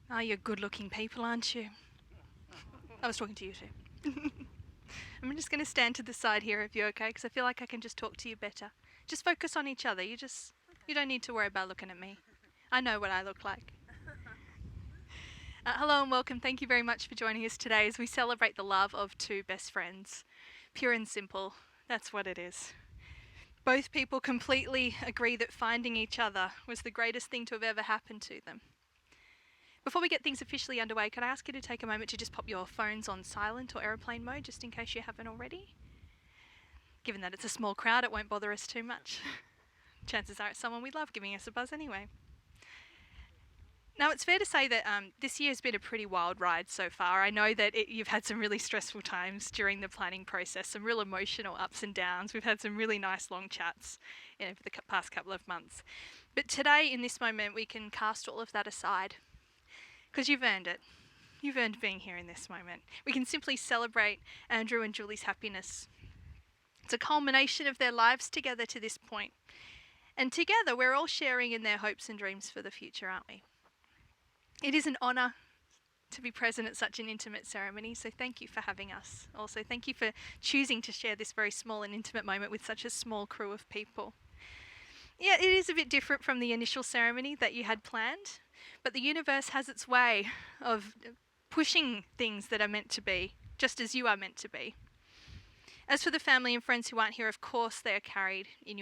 Oh, you're good-looking people, aren't you? I was talking to you too. I'm just going to stand to the side here if you're okay, because I feel like I can just talk to you better. Just focus on each other. You don't need to worry about looking at me. I know what I look like. Hello and welcome. Thank you very much for joining us today as we celebrate the love of two best friends. Pure and simple. That's what it is. Both people completely agree that finding each other was the greatest thing to have ever happened to them. Before we get things officially underway, could I ask you to take a moment to just pop your phones on silent or aeroplane mode, just in case you haven't already? Given that it's a small crowd, it won't bother us too much. Chances are it's someone we love giving us a buzz anyway. Now, it's fair to say that this year has been a pretty wild ride so far. I know that you've had some really stressful times during the planning process, some real emotional ups and downs. We've had some really nice long chats over the past couple of months. But today, in this moment, we can cast all of that aside, because you've earned it. You've earned being here in this moment. We can simply celebrate Andrew and Julie's happiness. It's a culmination of their lives together to this point. And together, we're all sharing in their hopes and dreams for the future, aren't we? It is an honour to be present at such an intimate ceremony, so thank you for having us. Also, thank you for choosing to share this very small and intimate moment with such a small crew of people. Yeah, it is a bit different from the initial ceremony that you had planned, but the universe has its way of pushing things that are meant to be, just as you are meant to be. As for the family and friends who aren't here, of course they are carried in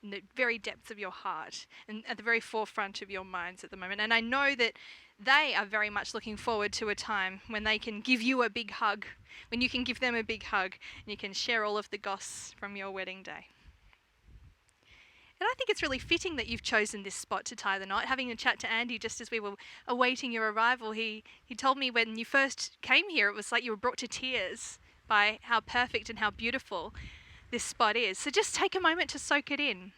the very depths of your heart and at the very forefront of your minds at the moment. And I know that they are very much looking forward to a time when they can give you a big hug, when you can give them a big hug and you can share all of the goss from your wedding day. And I think it's really fitting that you've chosen this spot to tie the knot. Having a chat to Andy just as we were awaiting your arrival, he told me when you first came here, it was like you were brought to tears by how perfect and how beautiful this spot is. So just take a moment to soak it in.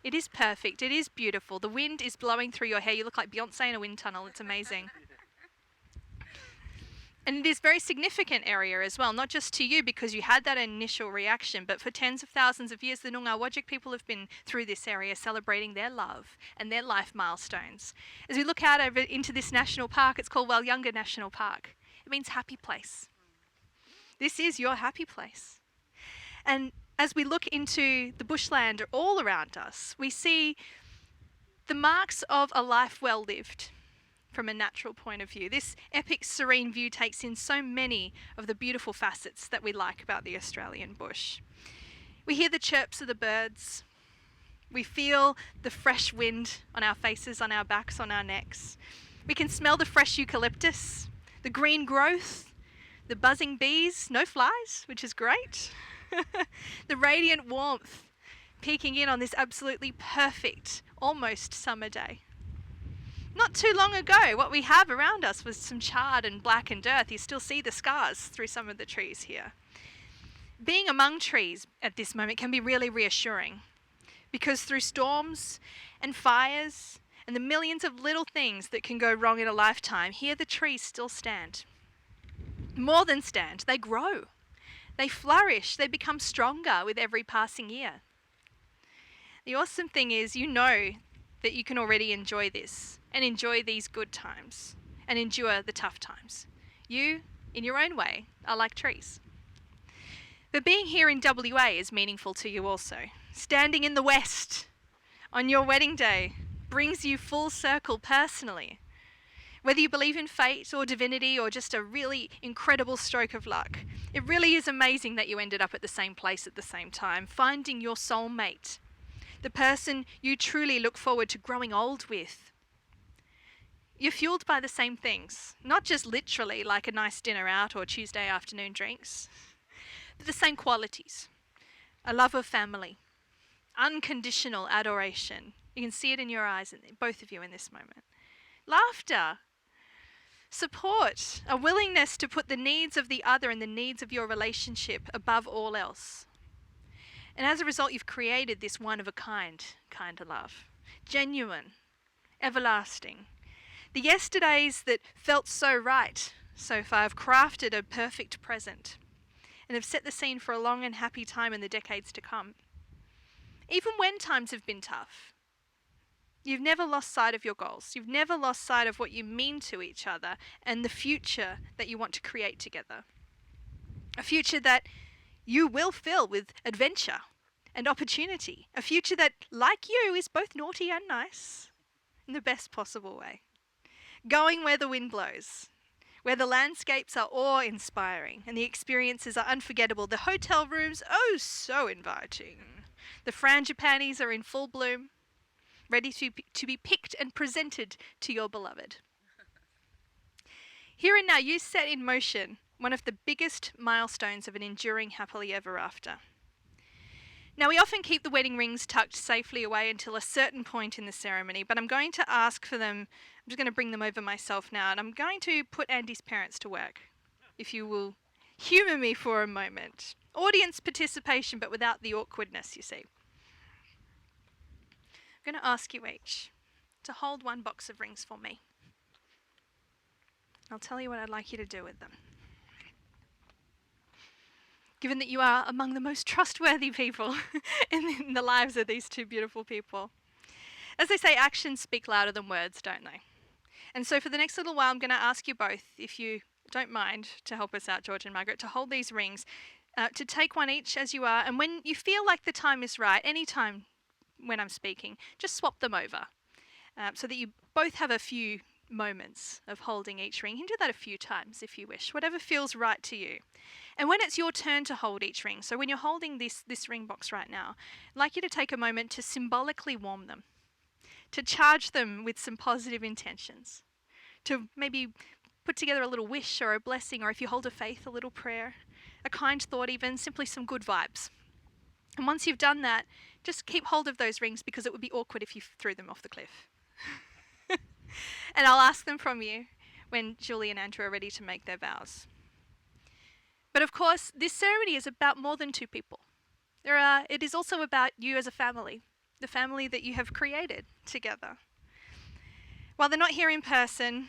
It is perfect. It is beautiful. The wind is blowing through your hair. You look like Beyonce in a wind tunnel. It's amazing. And it is a very significant area as well, not just to you because you had that initial reaction, but for tens of thousands of years, the Noongar Whadjuk people have been through this area celebrating their love and their life milestones. As we look out over into this national park, it's called Walyunga National Park. It means happy place. This is your happy place. And as we look into the bushland all around us, we see the marks of a life well lived from a natural point of view. This epic, serene view takes in so many of the beautiful facets that we like about the Australian bush. We hear the chirps of the birds. We feel the fresh wind on our faces, on our backs, on our necks. We can smell the fresh eucalyptus, the green growth, the buzzing bees, no flies, which is great. The radiant warmth peeking in on this absolutely perfect, almost summer day. Not too long ago, what we have around us was some charred and blackened earth. You still see the scars through some of the trees here. Being among trees at this moment can be really reassuring because through storms and fires and the millions of little things that can go wrong in a lifetime, here the trees still stand. More than stand, they grow. They flourish, they become stronger with every passing year. The awesome thing is you know that you can already enjoy this and enjoy these good times and endure the tough times. You, in your own way, are like trees. But being here in WA is meaningful to you also. Standing in the West on your wedding day brings you full circle personally. Whether you believe in fate or divinity or just a really incredible stroke of luck, it really is amazing that you ended up at the same place at the same time, finding your soulmate, the person you truly look forward to growing old with. You're fueled by the same things, not just literally like a nice dinner out or Tuesday afternoon drinks, but the same qualities. A love of family, unconditional adoration. You can see it in your eyes, both of you in this moment. Laughter, support, a willingness to put the needs of the other and the needs of your relationship above all else. And as a result, you've created this one-of-a-kind kind of love. Genuine, everlasting. The yesterdays that felt so right so far have crafted a perfect present and have set the scene for a long and happy time in the decades to come. Even when times have been tough, You've never lost sight of your goals. You've never lost sight of what you mean to each other and the future that you want to create together. A future that you will fill with adventure and opportunity. A future that, like you, is both naughty and nice in the best possible way. Going where the wind blows, where the landscapes are awe-inspiring and the experiences are unforgettable. The hotel rooms, oh, so inviting. The frangipanis are in full bloom, ready to be picked and presented to your beloved. Here and now, you set in motion one of the biggest milestones of an enduring happily ever after. Now, we often keep the wedding rings tucked safely away until a certain point in the ceremony, but I'm going to ask for them. I'm just going to bring them over myself now, and I'm going to put Andy's parents to work, if you will humour me for a moment. Audience participation, but without the awkwardness, you see. I'm going to ask you each to hold one box of rings for me. I'll tell you what I'd like you to do with them. Given that you are among the most trustworthy people in the lives of these two beautiful people. As they say, actions speak louder than words, don't they? And so for the next little while, I'm going to ask you both, if you don't mind, to help us out, George and Margaret, to hold these rings, to take one each as you are, and when you feel like the time is right, any time when I'm speaking, just swap them over, so that you both have a few moments of holding each ring. You can do that a few times if you wish, whatever feels right to you. And when it's your turn to hold each ring, so when you're holding this ring box right now, I'd like you to take a moment to symbolically warm them, to charge them with some positive intentions, to maybe put together a little wish or a blessing, or if you hold a faith, a little prayer, a kind thought even, simply some good vibes. And once you've done that, just keep hold of those rings, because it would be awkward if you threw them off the cliff. And I'll ask them from you when Julie and Andrew are ready to make their vows. But of course, this ceremony is about more than two people. It is also about you as a family, the family that you have created together. While they're not here in person,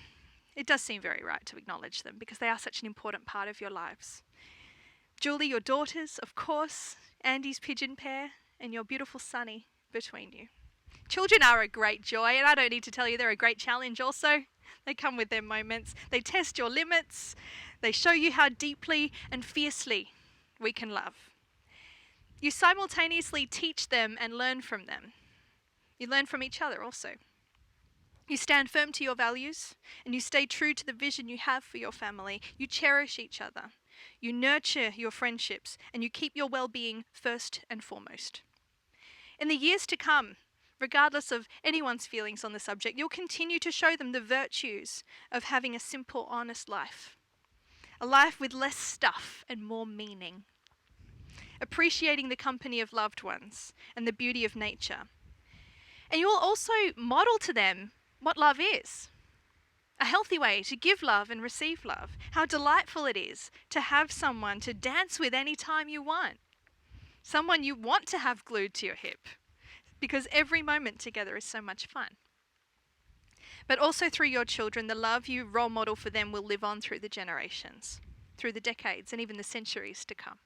it does seem very right to acknowledge them, because they are such an important part of your lives. Julie, your daughters, of course, Andy's pigeon pair, and your beautiful Sonny between you. Children are a great joy, and I don't need to tell you they're a great challenge also. They come with their moments. They test your limits. They show you how deeply and fiercely we can love. You simultaneously teach them and learn from them. You learn from each other also. You stand firm to your values, and you stay true to the vision you have for your family. You cherish each other. You nurture your friendships, and you keep your well-being first and foremost. In the years to come, regardless of anyone's feelings on the subject, you'll continue to show them the virtues of having a simple, honest life. A life with less stuff and more meaning. Appreciating the company of loved ones and the beauty of nature. And you'll also model to them what love is. A healthy way to give love and receive love. How delightful it is to have someone to dance with any time you want. Someone you want to have glued to your hip, because every moment together is so much fun. But also through your children, the love you role model for them will live on through the generations, through the decades, and even the centuries to come.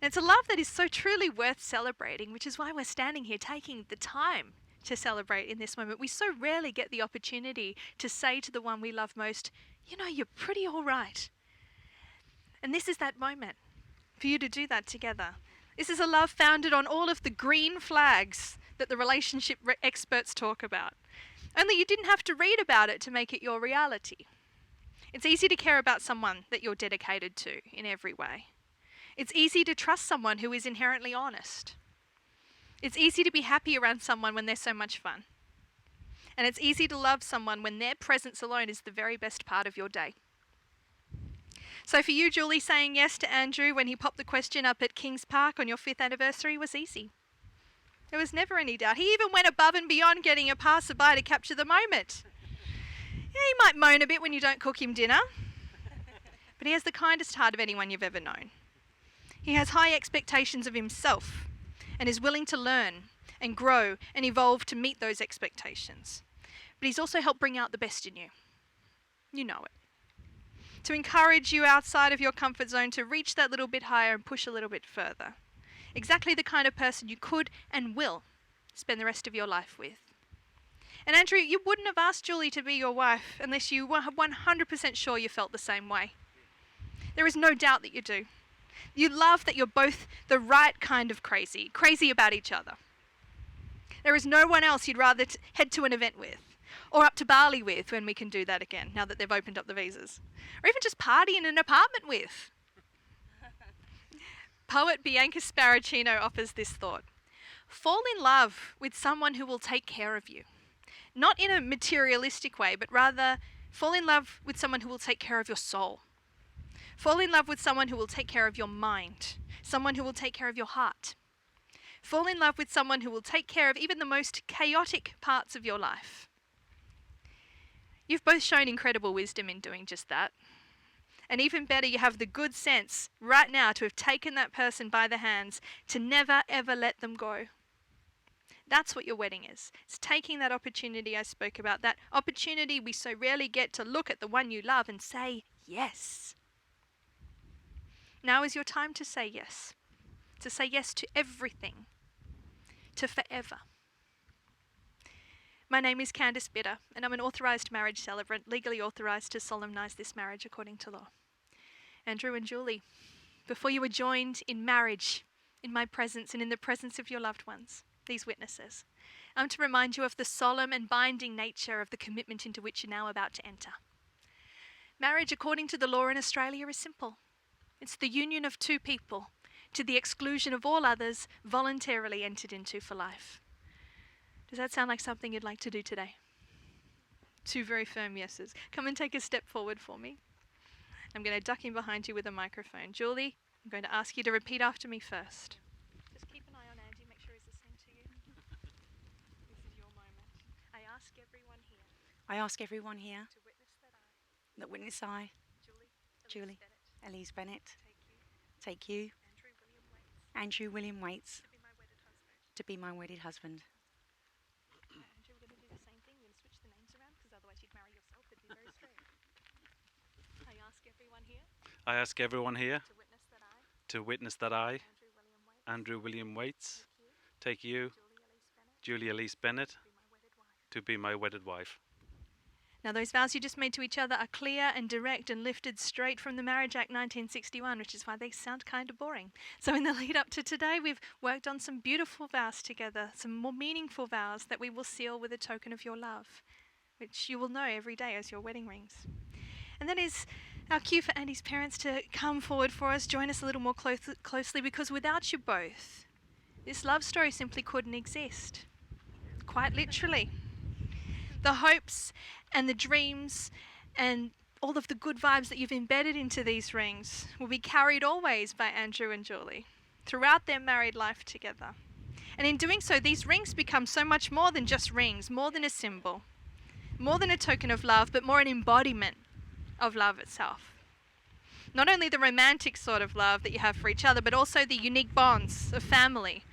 And it's a love that is so truly worth celebrating, which is why we're standing here taking the time to celebrate in this moment. We so rarely get the opportunity to say to the one we love most, you know, you're pretty all right. And this is that moment for you to do that together. This is a love founded on all of the green flags that the relationship experts talk about. Only you didn't have to read about it to make it your reality. It's easy to care about someone that you're dedicated to in every way. It's easy to trust someone who is inherently honest. It's easy to be happy around someone when they're so much fun. And it's easy to love someone when their presence alone is the very best part of your day. So for you, Julie, saying yes to Andrew when he popped the question up at Kings Park on your 5th anniversary was easy. There was never any doubt. He even went above and beyond getting a passerby to capture the moment. Yeah, he might moan a bit when you don't cook him dinner, but he has the kindest heart of anyone you've ever known. He has high expectations of himself and is willing to learn and grow and evolve to meet those expectations. But he's also helped bring out the best in you. You know it. To encourage you outside of your comfort zone to reach that little bit higher and push a little bit further. Exactly the kind of person you could and will spend the rest of your life with. And Andrew, you wouldn't have asked Julie to be your wife unless you were 100% sure you felt the same way. There is no doubt that you do. You love that you're both the right kind of crazy, crazy about each other. There is no one else you'd rather head to an event with, or up to Bali with when we can do that again, now that they've opened up the visas, or even just party in an apartment with. Poet Bianca Sparacino offers this thought: fall in love with someone who will take care of you. Not in a materialistic way, but rather fall in love with someone who will take care of your soul. Fall in love with someone who will take care of your mind, someone who will take care of your heart. Fall in love with someone who will take care of even the most chaotic parts of your life. You've both shown incredible wisdom in doing just that. And even better, you have the good sense right now to have taken that person by the hands, to never ever let them go. That's what your wedding is. It's taking that opportunity I spoke about, that opportunity we so rarely get to look at the one you love and say yes. Now is your time to say yes to everything, to forever. My name is Candice Bitter, and I'm an authorised marriage celebrant, legally authorised to solemnise this marriage according to law. Andrew and Julie, before you were joined in marriage, in my presence and in the presence of your loved ones, these witnesses, I'm to remind you of the solemn and binding nature of the commitment into which you're now about to enter. Marriage, according to the law in Australia, is simple. It's the union of two people, to the exclusion of all others, voluntarily entered into for life. Does that sound like something you'd like to do today? Two very firm yeses. Come and take a step forward for me. I'm going to duck in behind you with a microphone. Julie, I'm going to ask you to repeat after me first. Just keep an eye on Andy, make sure he's listening to you. This is your moment. I ask everyone here. I ask everyone here To witness that I. that witness I, Julie. Bennett, Elise Bennett, Take you. take you, Andrew William Waits, To be my wedded husband. to be my wedded husband. Andrew, we're going to do the same thing. We're going to switch the names around because otherwise you'd marry yourself. It'd be very strange. I ask everyone here. I ask everyone here To witness that I. to witness that I, Andrew William Waits. Andrew William Waits, take you, Julie Elise Bennett. Julie Elise Bennett, To be my wedded wife. to be my wedded wife. Now, those vows you just made to each other are clear and direct and lifted straight from the Marriage Act 1961, which is why they sound kind of boring. So in the lead up to today, we've worked on some beautiful vows together, some more meaningful vows that we will seal with a token of your love, which you will know every day as your wedding rings. And that is our cue for Andy's parents to come forward for us, join us a little more closely, because without you both, this love story simply couldn't exist. Quite literally. The hopes and the dreams and all of the good vibes that you've embedded into these rings will be carried always by Andrew and Julie throughout their married life together. And in doing so, these rings become so much more than just rings, more than a symbol, more than a token of love, but more an embodiment of love itself. Not only the romantic sort of love that you have for each other, but also the unique bonds of family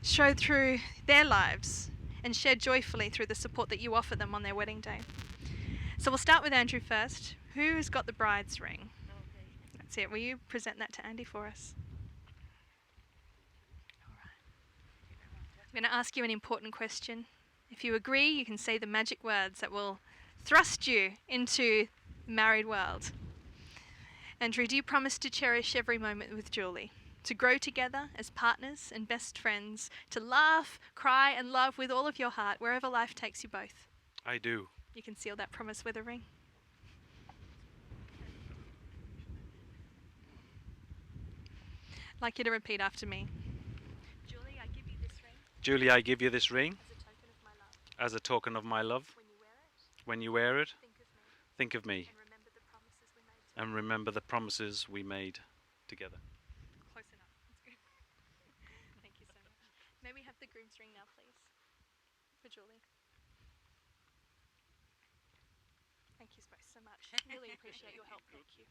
showed through their lives and shared joyfully through the support that you offer them on their wedding day. So we'll start with Andrew first. Who's got the bride's ring? That's it. Will you present that to Andy for us? All right. I'm going to ask you an important question. If you agree, you can say the magic words that will thrust you into the married world. Andrew, do you promise to cherish every moment with Julie? To grow together as partners and best friends, to laugh, cry and love with all of your heart wherever life takes you both? I do. You can seal that promise with a ring. I'd like you to repeat after me. Julie, I give you this ring Julie, I give you this ring as a token of my love. as a token of my love. When you wear it, When you wear it, think of me think of me and remember the promises we made and remember the promises we made together. Close enough. That's good. Thank you so much. May we have the groom's ring now, please? For Julie. Thank you both so much. Really appreciate your help. Thank you.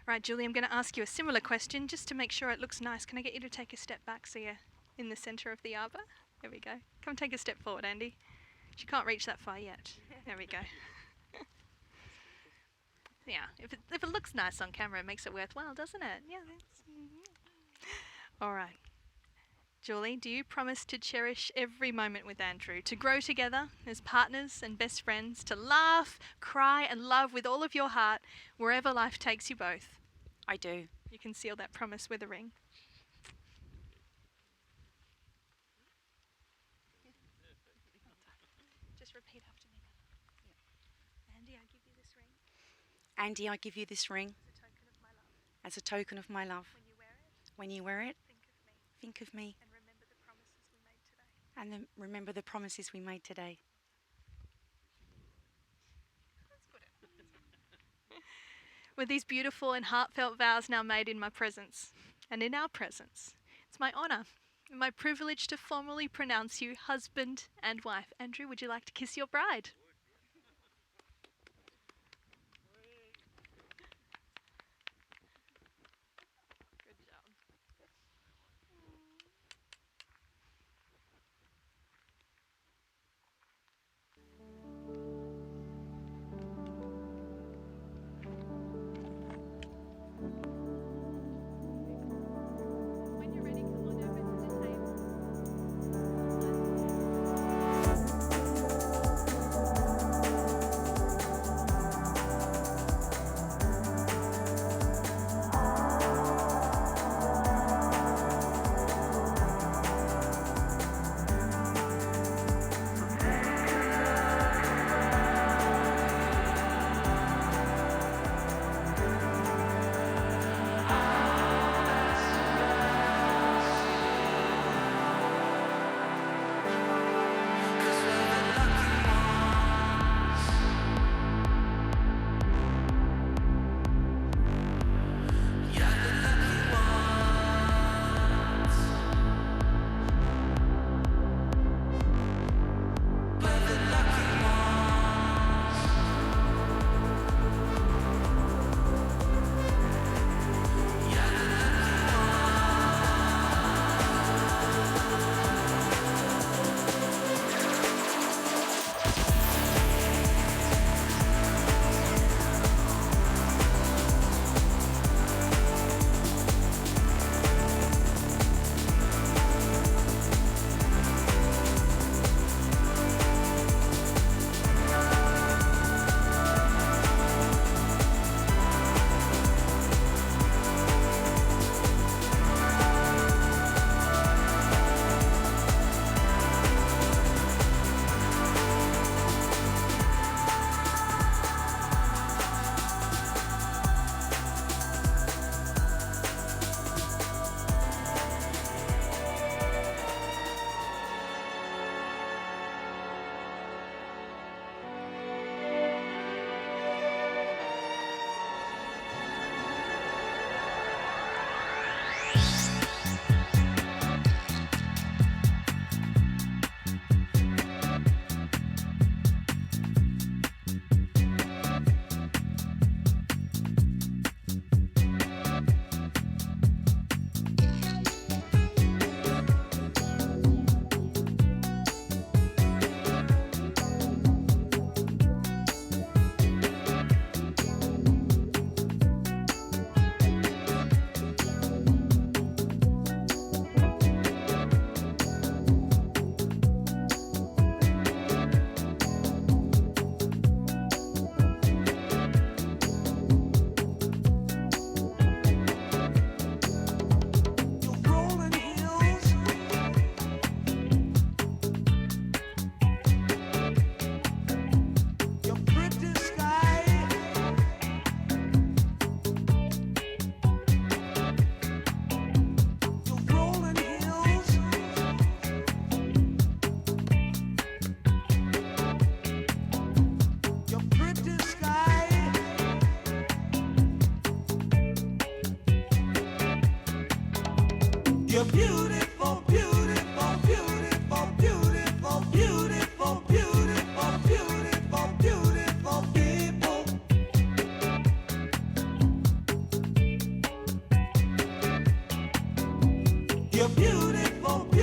Right, Julie, I'm going to ask you a similar question just to make sure it looks nice. Can I get you to take a step back so you're in the centre of the arbor? There we go. Come take a step forward, Andy. She can't reach that far yet. There we go. Yeah, if it looks nice on camera, it makes it worthwhile, doesn't it? Yeah. All right. Julie, do you promise to cherish every moment with Andrew, to grow together as partners and best friends, to laugh, cry, and love with all of your heart wherever life takes you both? I do. You can seal that promise with a ring. Just repeat after me. Andy, I give you this ring Andy, I give you this ring as a token of my love. as a token of my love. When you wear it, Think of me and remember the promises we made today. and then remember the promises we made today. With these beautiful and heartfelt vows now made in my presence and in our presence, it's my honour and my privilege to formally pronounce you husband and wife. Andrew, would you like to kiss your bride? Good job. When you're ready, come on over to the table. You're beautiful, beautiful, beautiful, beautiful, beautiful, beautiful, beautiful, beautiful people. You're beautiful, beautiful.